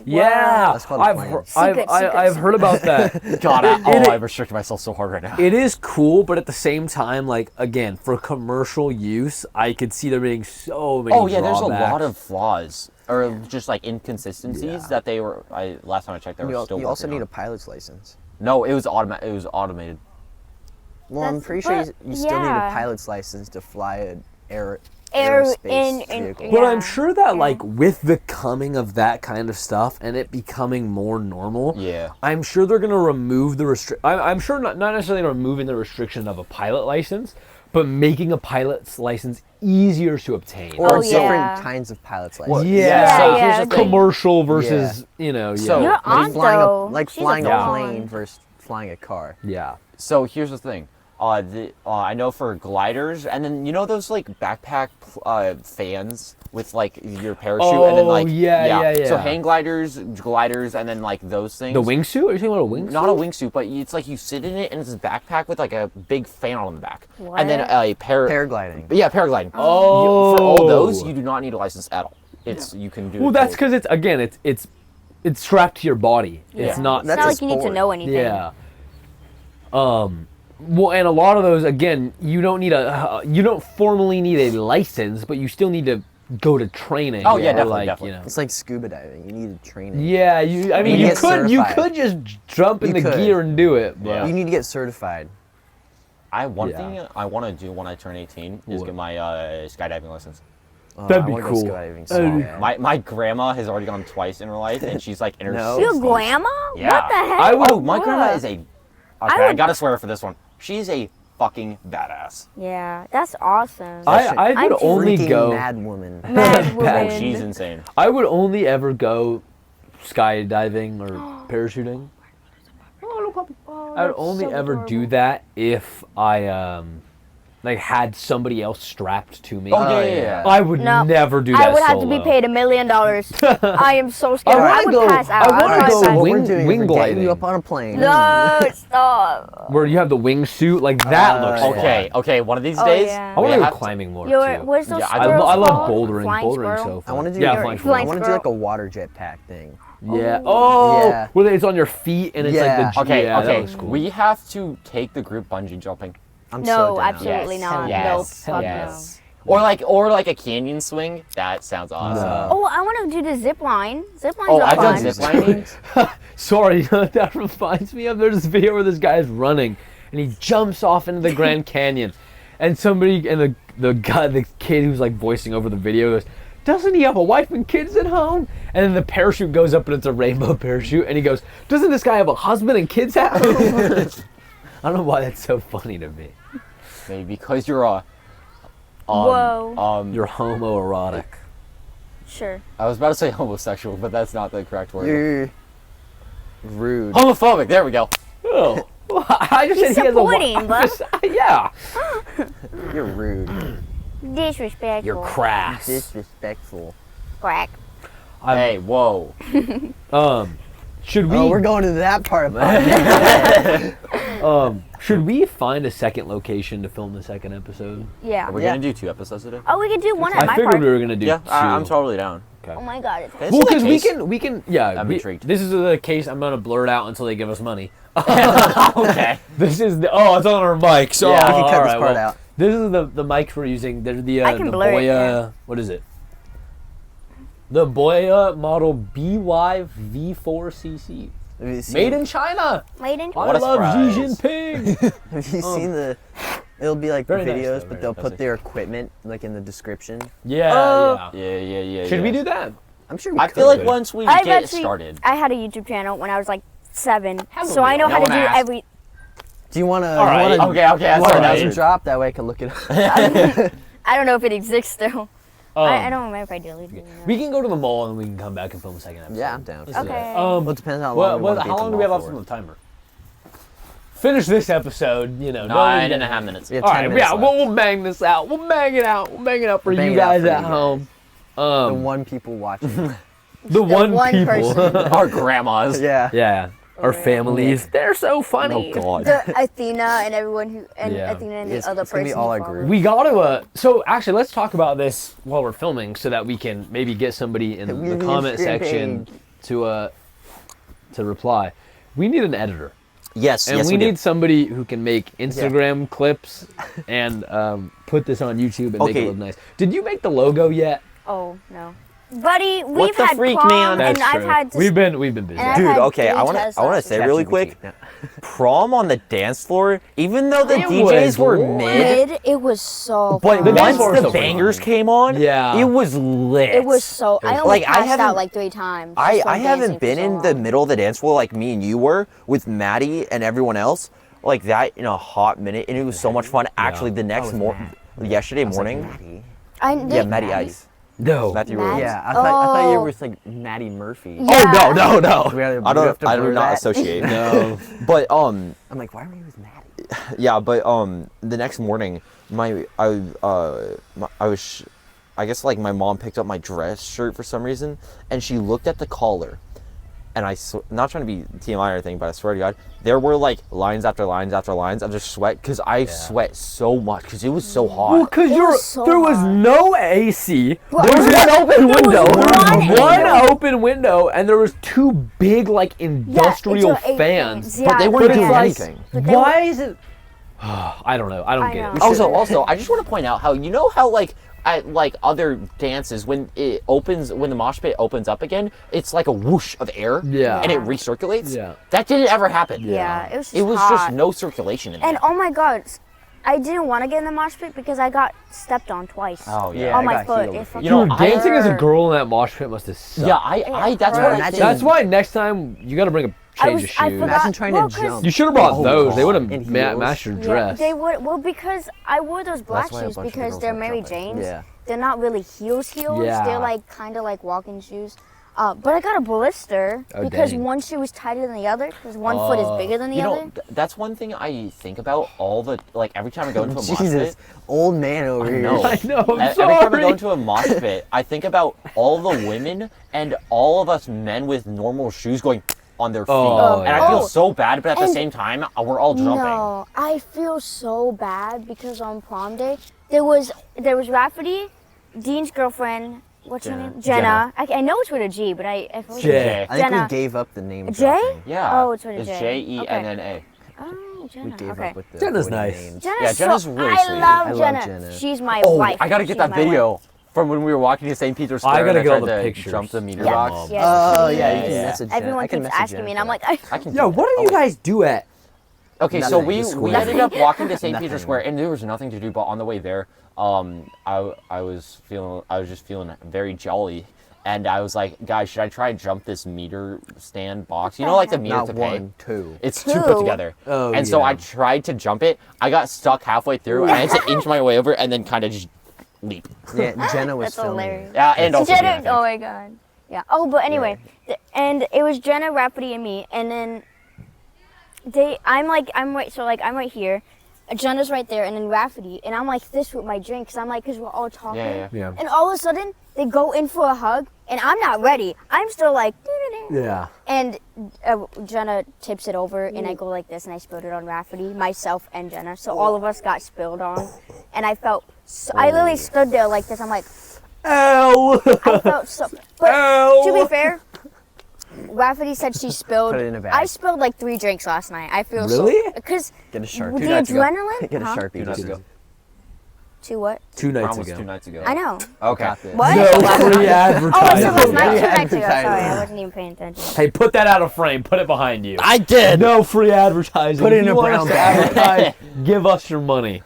Yeah, That's called a I've, plane. heard- Secret, I've heard about that. God, It- I've restricted myself so hard right now. It is cool, but at the same time, like again, for commercial use, I could see there being so many. Oh yeah, there's a lot drawbacks. of flaws or just like inconsistencies that they were. Last time I checked, they were still. You also working need on. a pilot's license. No, it was automated. Well, I'm That's- pretty sure but, you still need a yeah. pilot's license to fly an Air aerospace in- vehicle. But Yeah. I'm sure that Yeah. like with the coming of that kind of stuff and it becoming more normal, Yeah. I'm sure they're gonna remove the I'm sure not necessarily removing the restriction of a pilot license, but making a pilot's license easier to obtain. Or Oh, different yeah. kinds of pilot's Well, license. yeah, so yeah. here's the thing. commercial versus yeah. So- You're Like on flying though. like She's flying a Yeah. plane versus flying a car. yeah. So here's the thing. I know for gliders, and then you know those like backpack fans with like your parachute, and then Oh, like yeah. So hang gliders, and then like those things. The wingsuit? Are you talking about a wingsuit? Not a wingsuit, but it's like you sit in it, and it's a backpack with like a big fan on the back, and then What? a Paragliding. Yeah, paragliding. Oh. For all those, you do not need a license at all. You can do. Well, it that's totally. because it's strapped to your body. It's Yeah. not. It's That's not a like you need to sport. know anything. Yeah. Well, and a lot of those, again, you don't formally need a license, but you still need to go to training. Oh, yeah, or definitely, like, definitely. you know. It's like scuba diving. You need training. Yeah, I mean, You you get could certified. just jump in You the could. gear and do it. But Yeah. You need to get certified. One Yeah. thing I want to do when I turn 18 is What? get my skydiving license. That'd I be wanna go cool. skydiving so That'd be bad. My grandma has already gone twice in her life, and she's like in her No. 60s. Your grandma? Yeah. What the heck? I would- Oh, my grandma is a. Okay, I would- gotta swear for this one. She's a fucking badass. Yeah, that's awesome. I would I'm only Freaking go. mad woman. Mad Oh, woman. she's insane. I would only ever go skydiving or parachuting. Oh, I would that's only so ever do adorable. that if I like had somebody else strapped to me. Oh, yeah. I would No, never do that. I would have to be solo. paid $1 million. I am so scared. wanna I would go- pass out. I wanna would pass go out. What wing- we're doing wing is we're getting you gliding. up on a plane. No, stop. Where you have the wingsuit, like that looks fun. Okay. One of these Oh, days. yeah. I want we to go have to- climbing more Your, too. where's those Yeah, I, squirrels I love called? bouldering. Flying Bouldering squirrel? so fun. I want to do. Yeah, I flying flying want to do squirrel. like a water jetpack thing. Yeah. Oh, Yeah. where it's on your feet and it's Yeah. like the Okay, yeah, that okay. looks cool. We have to take the group bungee jumping. I'm No, so down. absolutely Yes. not. Yes. Nope. Fuck Yes. Or like a canyon swing. That sounds awesome. No. Oh, I want to do the zip line. Zip lines Oh, are I've done fun. zip lining. Sorry, that reminds me of there's this video where this guy's running and he jumps off into the Grand Canyon, and the kid who's like voicing over the video goes, "Doesn't he have a wife and kids at home?" And then the parachute goes up and it's a rainbow parachute, and he goes, "Doesn't this guy have a husband and kids at home?" I don't know why that's so funny to me. Maybe because you're a. Whoa. You're homoerotic. Sure. I was about to say homosexual, but that's not the correct word. You're rude. Homophobic. There we go. Oh, well, I just He's said he has a supporting, wife. bro. Yeah, You're rude. Disrespectful. you're crass. Disrespectful. Crack. Hey, whoa. Should we? Oh, we're going to that part of it. Should we find a second location to film the second episode? Yeah. Are we gonna do 2 episodes today? Oh, we could do one at I my figured park. we were gonna do Yeah, 2. I'm totally down. Oh my god. It's This Well, is the because case- we can, yeah. I'm intrigued. This is the case. I'm gonna blur it out until they give us money. Okay. This is the. Oh, it's on our mic. So Yeah, we can cut all this right, part well, out. This is the mics we're using. There's the I can the blur it, Boya. yeah. What is it? The Boya model BY V4CC. Have you seen, Made in China. made in. What I a love Xi surprise. Jinping. Have you seen the? It'll be like Very nice, videos, though, but very they'll nice. put their equipment like in the description. Yeah, Oh. yeah. Yeah. Should we do that? I'm sure we I could. feel like once we I've get actually, started. I had a YouTube channel when I was like 7, Haven't so we I know all? how No to do one asked. every. Do you want to? right. Okay, that's Sorry, fine. that's That's a drop. That way I can look it up. I don't know if it exists still. I Um, don't remember if I deleted it. We can go to the mall and we can come back and film a second episode. Yeah, I'm down. Let's do that. Okay. Well, it depends how long. How long do we have left on the timer? Finish this episode, you know. 9.5 minutes. We have All 10 right, minutes yeah, left. we'll bang this out. We'll bang it out. We'll bang it out for Bang you it out guys for at you home. The one people watching. The one one people. person. Our grandmas. yeah. Yeah, our families. They're so funny. Oh God. The Athena and everyone who Yeah. Athena and It's- the other it's gonna person. be all who our followed. group. We gotta. So actually, let's talk about this while we're filming, so that we can maybe get somebody in We the need comment your section page. to reply. We need an editor, Yes, and yes, we do. need somebody who can make Instagram clips and put this on YouTube and make Okay. it look nice. Did you make the logo yet? Oh no, buddy, we've What the had freak, prom, man? and I've had to. We've been busy. And I've Dude, had okay, I three want tests to last say week. really quick, Yeah. prom on the dance floor, even though the It DJs was were lit. mid, It was so. but fun. The dance once floor was the so bangers fun. came on, Yeah. it was lit. It was so. I almost Like, I passed haven't- out like 3 times. I just from dancing haven't for been so in the long. middle of the dance floor like me and you were with Maddie and everyone else like that in a hot minute, and it was so much fun. Actually, the next yesterday morning, yeah, Maddie Ice, No. Matthew Matt? Williams. Yeah, I thought you Oh. were like Maddie Murphy. Yeah. Oh no, no, We gotta- I we have to I blur do not that. associate. No. But I'm like, why were you with Maddie? yeah, but the next morning, I was, I guess like my mom picked up my dress shirt for some reason, and she looked at the collar, and not trying to be TMI or anything, but I swear to God, there were like lines after lines after lines of just sweat, because I sweat so much because it was so Well, hot. because was there so was hot. no AC. Well, There was one open window. one open window, and there was 2 big like industrial it's a- fans. yeah, But they weren't But it's doing like, anything. But they why is it? I don't know. I don't I get know. it. Also, I just want to point out how you know how like at like other dances when it opens, when the mosh pit opens up again, it's like a whoosh of air, Yeah. and it recirculates. Yeah. That didn't ever happen. Yeah, it was just It was hot. just no circulation in there. And oh my god, I didn't want to get in the mosh pit because I got stepped on twice. Oh yeah. Yeah, on I my got foot. healed It a few fucking You know, Dude, I- dancing as a hurt. girl in that mosh pit must have sucked. Yeah, that's hurt. what I Imagine- think. That's why next time you got to bring a change of I shoes. forgot- Imagine trying well, to 'cause- jump. You should have brought Oh, those. They God. would have In heels? matched your Yeah, dress. they would. Well, because I wore those black That's why a shoes bunch of because girls they're went Mary jumping. Janes. Yeah. They're not really heels. Yeah. They're like kind of like walking shoes. But I got a blister Oh, because dang. one shoe was tighter than the other because one foot is bigger than the You know, other. that's one thing I think about all the like every time I go into a mosh Jesus, pit. old man over here. know. I know. I'm Every time I sorry. go into a mosh pit, I think about all the women and all of us men with normal shoes going on their feet, Oh, and I yeah. feel so bad. But at the And- same time, we're all jumping. No, I feel so bad because on prom day there was Rafferty, Dean's girlfriend. What's her name? Jenna. I know it's with a G, but I forgot. Jay. I think Jenna. we gave up the name. Jay? dropping. Yeah. Oh, it's with a It's J. J-E-N-N-A. Oh, Jenna. We gave okay. up with the Jenna's avoiding nice. names. Jenna's Yeah, Jenna's so, really I sweet. love I love Jenna. Jenna. She's my Oh, wife. I gotta get She's that my wife. video from when we were walking to St. Peter's Square. I gotta and get all tried the to pictures. Jump the meter Yes, box. yes. Oh yeah, you Yeah, can yeah. message Jenna. Everyone I can keeps message asking Jenna me, and for I'm like, that. I can. Yeah, do what that. do you guys do at? Okay, so Nothing, we just we squeeze. ended up walking to St. Peter's Nothing. Square, and there was nothing to do. But on the way there, I was just feeling very jolly, and I was like, guys, should I try and jump this meter stand box? You know, like the meter Not to pay. 1, 2. It's 2 put Two? together. Oh, and so yeah. I tried to jump it. I got stuck halfway through, and I had to inch my way over, and then kind of just leap. Yeah, Jenna was That's filming. hilarious. Yeah, and also Jenna, me, I think. oh my god. Yeah. Oh, but anyway, and it was Jenna, Rafferty, and me, and then I'm right here, Jenna's right there, and then Rafferty, and I'm like this with my drink, cause we're all talking. Yeah. Yeah. And all of a sudden, they go in for a hug, and I'm not ready. I'm still like, Yeah. And Jenna tips it over, and I go like this, and I spilled it on Rafferty, myself and Jenna. So all of us got spilled on, and I felt. So, I literally stood there like this. I'm like, Ow! I felt so. But to be fair, Rafferty said she spilled. Put it in a bag. I spilled like 3 drinks last night. I feel Really? so because Get a the Sharpie. adrenaline. Get a Huh? Sharpie. 2 nights just- ago. To what? 2 nights Prom was ago. 2 nights ago. I know. Okay. Got this. What? No free Oh, advertising. so last night, 2 nights ago. Advertising. Sorry, I wasn't even paying attention. Hey, put that out of frame. Put it behind you. I did. No free advertising. Put it If in you a want us brown to bag. advertise, give us your money.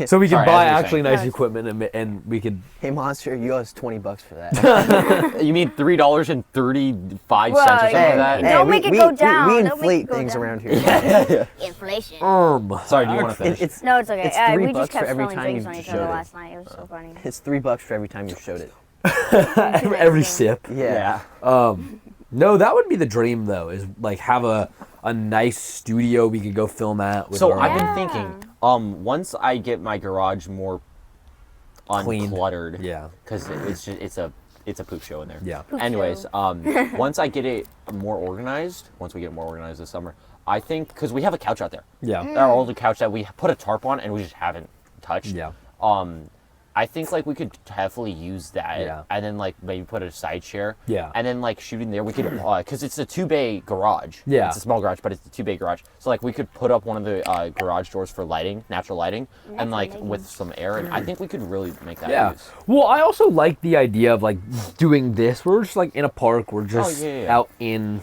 So we can Sorry, buy as you were actually saying. nice equipment and we could. Hey, Monster, you owe us $20 for that. You mean $3.35 or Well, something hey, like that? Don't make it go down. We Don't make inflate it go things down. around here. Inflation. Sorry, do you want to finish? It's No, it's okay. It's $3 we just for kept every spilling time drinks you on each showed other it. last night. It was so funny. it's $3 for every time you showed it. Every sip. Yeah. No, that would be the dream though. Is like have a nice studio we could go film at. With So our I've own- been thinking, once I get my garage more Cleaned. uncluttered, Yeah. because it's a poop show in there. Yeah. Poop Anyways, show. once I get it more organized, once we get it more organized this summer, I think because we have a couch out there, Yeah. our older couch that we put a tarp on and we just haven't touched. Yeah. I think like we could definitely use that, Yeah. and then like maybe put a side chair, Yeah. and then like shoot in there. We could because it's a 2-bay garage. Yeah. It's a small garage, but it's a 2-bay garage. So like we could put up one of the garage doors for lighting, natural lighting, and like amazing. with some air, and I think we could really make that Yeah. use. Well, I also like the idea of like doing this. We're just like in a park. We're just yeah. out in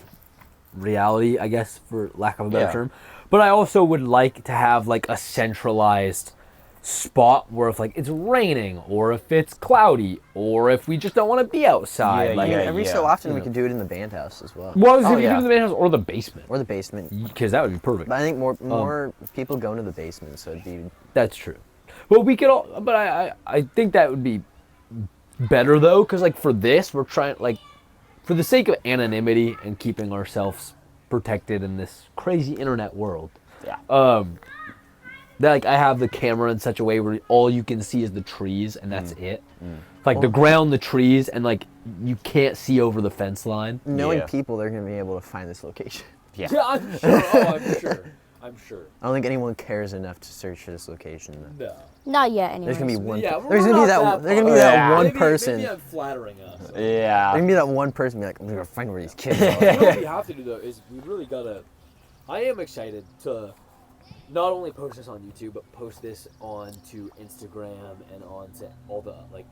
reality, I guess, for lack of a better Yeah. term. But I also would like to have like a centralized spot where if like it's raining or if it's cloudy or if we just don't want to be outside. Yeah, like, I mean, every so yeah. often we could do it in the band house as well. well, Oh, if you yeah. do the main house or the basement, Or the basement. because that would be perfect. But I think more people go into the basement, so it'd be That's true. But we could all. But I think that would be better though, because like for this, we're trying like for the sake of anonymity and keeping ourselves protected in this crazy internet world. Yeah. That like I have the camera in such a way where all you can see is the trees and that's it. Mm. Like the ground, the trees, and like you can't see over the fence line. knowing Yeah. people. They're gonna be able to find this location. Yeah. I'm sure. Oh, I'm sure. I'm sure. I don't think anyone cares enough to search for this location. Though. No. Not yet, anyway. There's gonna be one. Yeah, there's gonna be that. There's gonna be that one person. Maybe I'm flattering us. There's Yeah. gonna be that one person. Be like, I'm gonna find where these kids are. What we have to do though is we really gotta. I am excited to not only post this on YouTube, but post this onto Instagram and onto all the like.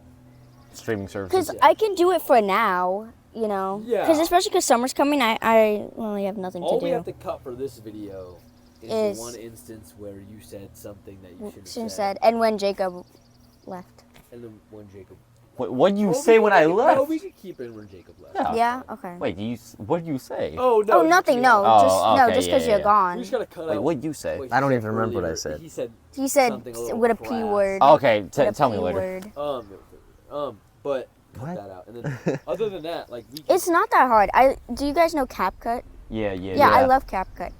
Streaming services. Because I can do it for now, you know. Yeah. Because especially because summer's coming, I only have nothing All to we do. have to cut for this video is Is- the one instance where you said something that you Should've shouldn't said, and when Jacob left. and then when Jacob. What do you Oh, say we when can- I No, left? we could keep it when Jacob left. Yeah. Yeah. Okay. Wait, what do you say? Oh no. Oh, nothing. No, Oh, just no, okay, just yeah, because yeah, you're yeah. gone. We just gotta cut Wait, out. what'd you say? what I don't he even said remember what I earlier. said. He said He said something a little with a P crass. word. Okay, with a tell me P later. word. But cut What? that out. And then other than that, like we. It's not that hard. Do you guys know CapCut? Yeah, yeah, Yeah, I love CapCut.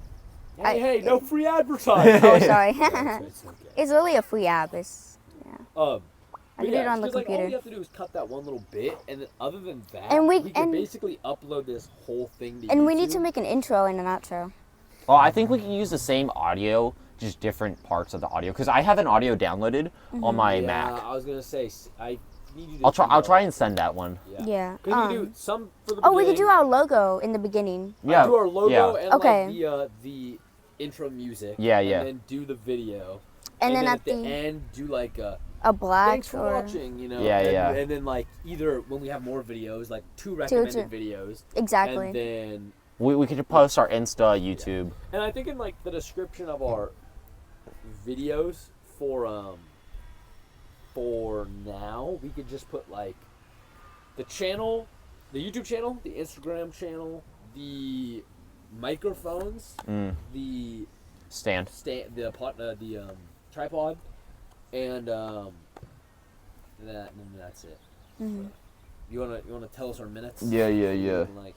Hey, no free advertising. Oh, sorry. It's okay. It's really a free app. It's Um, I can do it on the because, like, all we computer. have to do is cut that one little bit, and then other than that, And we- can and- basically upload this whole thing to And we need to YouTube. make an intro and an outro. Well, I think we can use the same audio, just different parts of the audio. Because I have an audio downloaded on my Yeah, Mac. I was gonna say I need you to. I'll try and send that one. Yeah. Yeah. Cause we could do some for the Oh, we could beginning. do our logo in the beginning. Yeah. Do our logo yeah. and Okay. like the intro music. Yeah, yeah. And then do the video. And then at at the the end, do like a a black thanks for or watching, you know. Yeah, and, yeah. And then like either when we have more videos, like two recommended two. videos. exactly. And then We could post our Insta, YouTube. and I think in like the description of our videos for now, we could just put like the channel, the YouTube channel, the Instagram channel, the microphones, the Stand. tripod, and and that's it. You wanna tell us our minutes? Yeah. Like,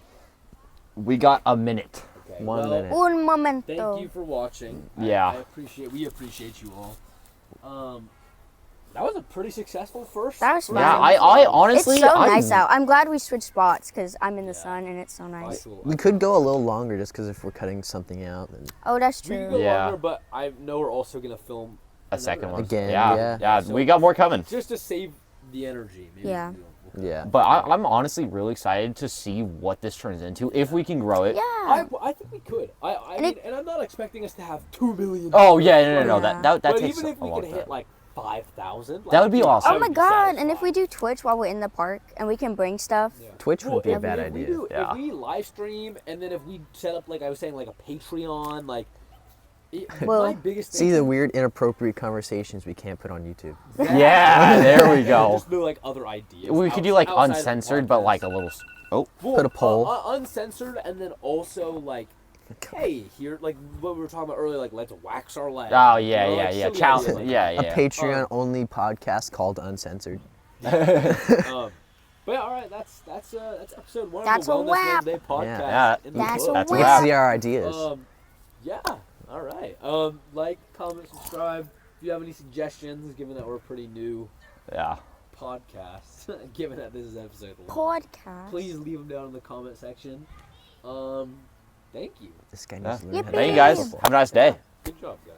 We got a minute. okay. One well, minute. Un momento. Thank you for watching. Yeah. We appreciate you all. that was a pretty successful first. That was fun. Yeah, I honestly, It's so I- nice out. I'm glad we switched spots because I'm in the sun and it's so nice. We could go a little longer just because if we're cutting something out, then Oh, that's We can true. go Yeah. longer, but I know we're also gonna film a another second one. episode. Again, Yeah, yeah. yeah, we got more coming. just to save the energy. Maybe Yeah. we'll do yeah. But I'm honestly really excited to see what this turns into if we can grow it. Yeah. I think we could. I And mean, it- and I'm not expecting us to have 2 million. Oh yeah, no. Yeah. That But takes even if a we long could time. hit like 5,000, That would be awesome. Oh my god! And if we do Twitch while we're in the park and we can bring stuff. Twitch would be a I mean, bad if we idea. do- Yeah. If we live stream and then if we set up, like I was saying, like a Patreon, like. Well, my biggest thing See the weird, inappropriate conversations we can't put on YouTube. Yeah, there we go. Just do like other ideas. We could do like outside of the uncensored, but podcast. like a little. Oh, Well, Put a poll. Uncensored, and then also like, hey, here, like what we were talking about earlier, like let's wax our legs. oh You yeah, know, yeah, like yeah. silly Challenge. ideas like Yeah, A yeah. Patreon-only podcast called Uncensored. that. But yeah, all right, that's episode 1 That's of a the Wellness wrap. Wednesday podcast. Yeah. in the That's a books. That's wrap. a Let's wrap. see our ideas. Yeah. All right. Like, comment, subscribe. If you have any suggestions, given that we're a pretty new Yeah. podcast, given that this is episode 1, Podcast. please leave them down in the comment section. Thank you. This guy Yeah. needs to learn how to Thank you Yippee. guys. Have a nice day. Good job, guys.